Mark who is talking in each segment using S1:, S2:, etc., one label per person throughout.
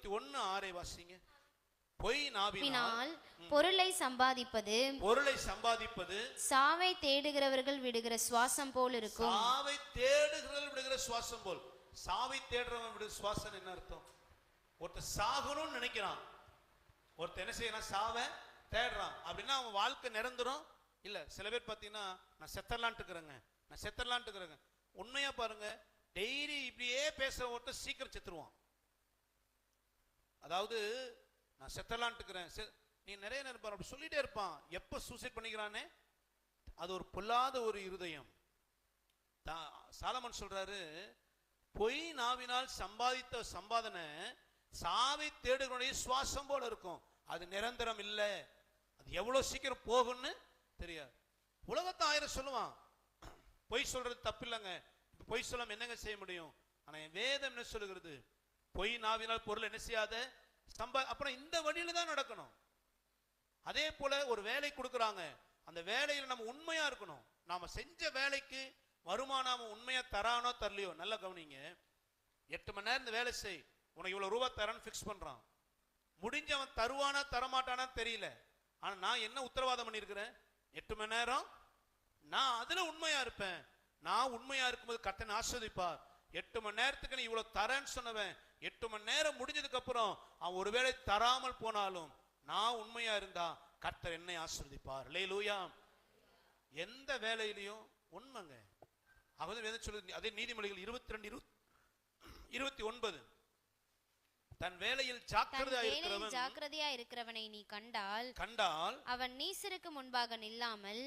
S1: 21:6 வாசிங்க. பொய் நாவினால்
S2: பொருளை சம்பாதிப்பது
S1: சாவை
S2: தேடுகிறவர்கள் விடுகிற சுவாசம் போல் இருக்கும்.
S1: சாவை தேடுகிறவர்கள் விடுகிற சுவாசம் போல். சாவை தேடுறவன் விடுகிற சுவாசம் என்ன அர்த்தம்? ஒருத்தர் சாகணும்னு நினைக்கிறான், ஒருத்தர் என்ன செய்யறான், சாவை தேடுறான். அப்படின்னா அவன் வாழ்க்கை நிரந்தரம் இல்ல. சில பேர் பாத்தீங்கன்னா நான் செத்தரலான்ட்டு இருக்கிறேங்க. உண்மையா பாருங்க, டெய்லி இப்படியே பேசுற ஒருத்தர் சீக்கிரம் செத்துருவான். அதாவது நான் செத்தரலான்ட்டு இருக்கிறேன், நீ நிறைய நேரம் அப்படி சொல்லிட்டே இருப்பான். எப்ப சூசைட் பண்ணிக்கிறானே, அது ஒரு பொல்லாத ஒரு இருதயம். சாலமன் சொல்றாரு, பொய் நாவினால் சம்பாதித்த சம்பாதனை சாவை தேடுகளுடைய சுவாசம் போல இருக்கும். அது நிரந்தரம் இல்லை. அது எவ்வளவு சீக்கிரம் போகும்னு தெரியாது. உலகத்தை 1000 சொல்லுவான். பொய் சொல்றது தப்பு இல்லைங்க. பொய் சொல்லாம என்னங்க செய்ய முடியும்? ஆனா என் வேதம் என்ன சொல்லுகிறது? பொய் நாவினால் பொருள் என்ன செய்யாத அப்புறம் இந்த வழியில தான் நடக்கணும். அதே போல ஒரு வேலை கொடுக்குறாங்க, அந்த வேலையில நம்ம உண்மையா இருக்கணும். நாம செஞ்ச வேலைக்கு வருமானம் உண்மையா தரானோ தரலையோ நல்லா கவனிங்க. 8 மணி நேரம் இந்த வேலை செய், உனக்கு இவ்வளவு ரூபாய் தரான்னு பிக்ஸ் பண்றான். முடிஞ்சவன் தருவானா தரமாட்டானா தெரியல. ஆனா நான் என்ன உத்தரவாதம் பண்ணிருக்கிறேன்? 8 மணி நேரம் நான் அதுல உண்மையா இருப்பேன். நான் உண்மையா இருக்கும்போது கர்த்தனை ஆசீர்வதிப்பார். 8 மணி நேரத்துக்கு நீ இவ்வளவு தரேன்னு சொன்னவன் 8 மணி நேரம் முடிஞ்சதுக்கு அப்புறம் அவன் ஒருவேளை தராமல் போனாலும் நான் உண்மையா இருந்தா கர்த்தர் என்னை ஆசீர்வதிப்பார். அல்லேலூயா. எந்த வேலையிலையும் உண்மைங்க. அதே நீதிமொழிகள் 22:29 தன் வேலையில்
S2: ஜாக்கிரதையா இருக்கிறவனை நீ கண்டால் அவன் நீசருக்கு முன்பாக நில்லாமல்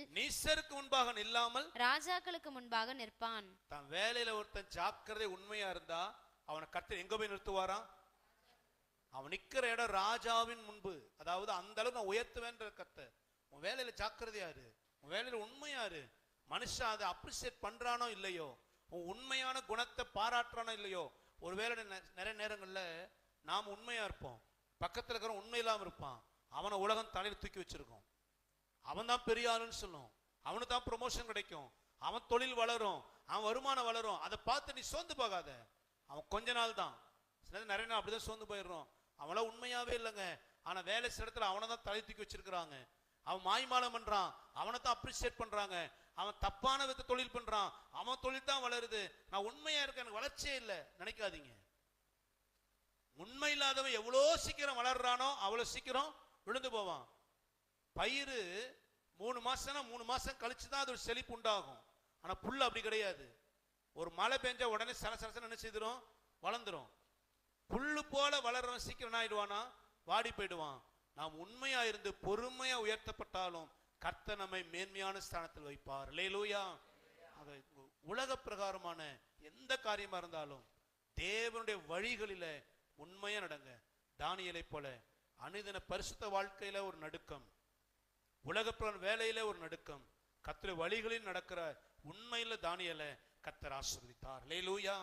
S2: ராஜாக்களுக்கு முன்பாக நிற்பான்.
S1: தன் வேலையில ஒருத்தன் ஜாக்கிரதை உண்மையா இருந்தா அவனை கர்த்தர் எங்க போய் நிறுத்துவாராம்? அவன் நிக்கிற இடம் ராஜாவின் முன்பு. அதாவது அந்த அளவுக்கு நான் உயர்த்துவேன்ற கர்த்தர். உன் வேலையில ஜாக்கிரதையா இரு, உன் வேலையில உண்மையா இரு. மனுஷன் அதை அப்ரிசியேட் பண்றானோ இல்லையோ, உன் உண்மையான குணத்தை பாராட்டுறானோ இல்லையோ, ஒருவேளை நிறைய நேரங்கள்ல நாம் உண்மையா இருப்போம், பக்கத்துல இருக்கிற உண்மை இல்லாம இருப்பான். அவனை உலகம் தலையில தூக்கி வச்சிருக்கோம். அவன் தான் பெரிய ஆளுன்னு சொல்லும், அவனுக்கு தான் ப்ரொமோஷன் கிடைக்கும், அவன் தொழில் வளரும், அவன் வருமானம் வளரும். அதை பார்த்து நீ சோர்ந்து போகாத. அவன் கொஞ்ச நாள் தான், நிறைய நாள் அப்படிதான் சோர்ந்து போயிடுறோம். அவள உண்மையாவே இல்லைங்க. ஆனா வேலை சில இடத்துல அவனை தான் தலை தூக்கி வச்சிருக்கிறாங்க. அவன் மாய்மாலம் பண்றான், அவனை தான் அப்ரிசியேட் பண்றாங்க. அவன் தப்பான வித தொழில் பண்றான், அவன் தொழில் தான் வளருது. நான் உண்மையா இருக்கேன், எனக்கு வளர்ச்சியே இல்லை நினைக்காதீங்க. உண்மை இல்லாதவன் எவ்வளோ சீக்கிரம் வளர்றானோ அவ்வளவு சீக்கிரம் விழுந்து போவான். பயிர் 3 மாசம் கழிச்சுதான் அது ஒரு செழிப்பு உண்டாகும். ஆனா புல் அப்படி கிடையாது. ஒரு மழை பெஞ்சா உடனே சலசலசன என்ன செய்திரும், வளர்ந்துரும். புல்லு போல வளர்றவன் சீக்கிரம் ஆயிடுவானா, வாடி போயிடுவான். நாம் உண்மையா இருந்து பொறுமையா உயர்த்தப்பட்டாலும் கர்த்தர் நம்மை மேன்மையான ஸ்தானத்தில் வைப்பார். அல்லேலூயா. உலக பிரகாரமான எந்த காரியமா இருந்தாலும் தேவனுடைய வழிகளில உண்மையா நடங்க. தானியேலை போல அனுதின பரிசுத்த வாழ்க்கையில ஒரு நடுக்கம், உலக வேலையில ஒரு நடுக்கம், கர்த்தருடைய வழிகளில் நடக்கிற உண்மையில தானியேலை கர்த்தர் ஆசீர்வதித்தார். அல்லேலூயா.